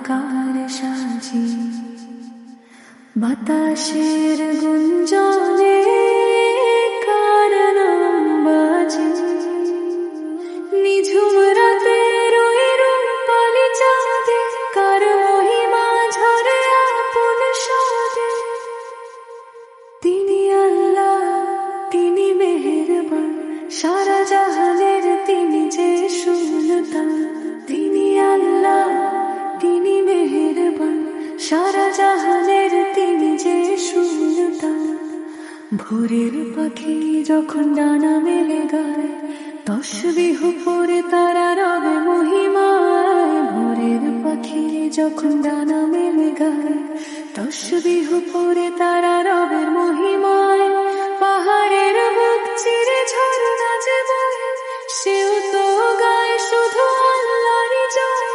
হাহাকার সাজি বাতাসের গুঞ্জনে কার নাম বাজে নিঝুম রাতের ওই রূপালি চাঁদে কার মহিমা ঝরে আপন সাজে। তিনি আল্লাহ, তিনি মেহেরবান, সারা জাহানের তিনি যে সুলতান। তিনি আল্লাহ, তিনি মেহেরবান, সারা জাহানের তিনি যে সুলতান। ভোরের পাখি যখন ডানা মেলে গায় তসবিহ পড়ে তারা রবে মহিমায়। ভোরের পাখি যখন ডানা মেলে গায় তসবিহ পড়ে তারা রবে মহিমায়। পাহাড়ের বুক চিরে ঝরনা যে বয়ে সেও তো গায় শুধু আল্লাহরই জয়।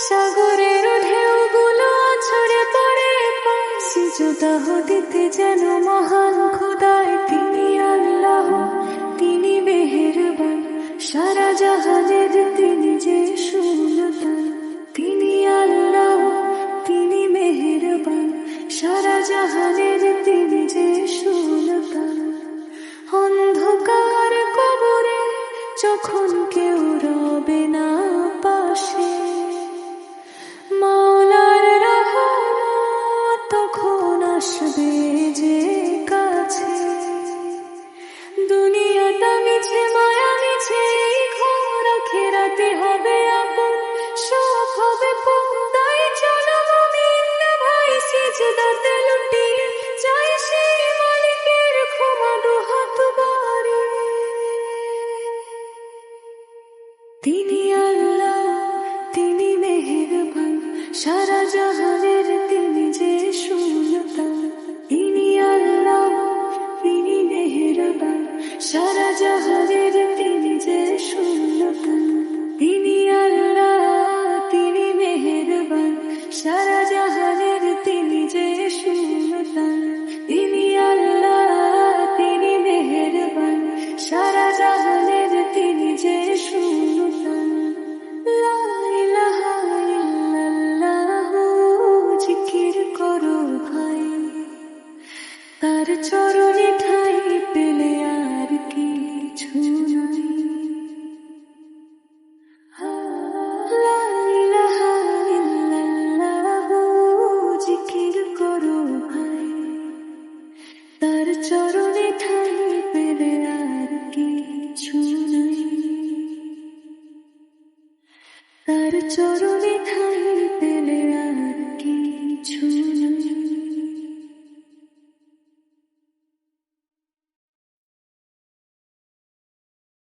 সাগরের ঢেউগুলো ছড়ে পড়ে পায় সিজদা দিতে যেন মহান খোদায়। তিনি আল্লাহ, তিনি মেহেরবান, সারা জাহানের তিনি যে সুলতান। তিনি আল্লাহ, তিনি মেহেরবান, সারা জাহানের তিনি যে সুলতান। অন্ধকার কবরে যখন কেউ রবে না পাশে মাওলার রহমত তখন আসবে যে কাছে। দুনিয়াটা মিছে মায়া মিছে এই ঘোর আখিরাতে হবে আপন সব হবে পর্দায়। চলো মুমিন ভাই সিজদাতে লুটিয়ে যাই সেই মালিকের ক্ষমা দুহাত বাড়িয়ে। তিনি আল্লাহ, তিনি মেহেরবান, সারা জাহানের তিনি যে সুলতান। তিনি আল্লাহ, তিনি মেহেরবান, সারা জাহানের তিনি যে সুলতান। তিনি আল্লাহ, তিনি মেহেরবান, সারা জাহানের তিনি যে সুলতান। তিনি আল্লাহ, তিনি মেহেরবান, সারা জাহানের তিনি যে সুলতান। লা ইলাহা ইল্লাল্লাহ জিকির করো ভাই, তার চরণে ঠাঁই পেলে আর কিছু নাই। লা ইলাহা ইল্লাল্লাহ জিকির করো ভাই, তার চরণে ঠাঁই পেলে আর কিছু নাই। তার চরণে ঠাঁই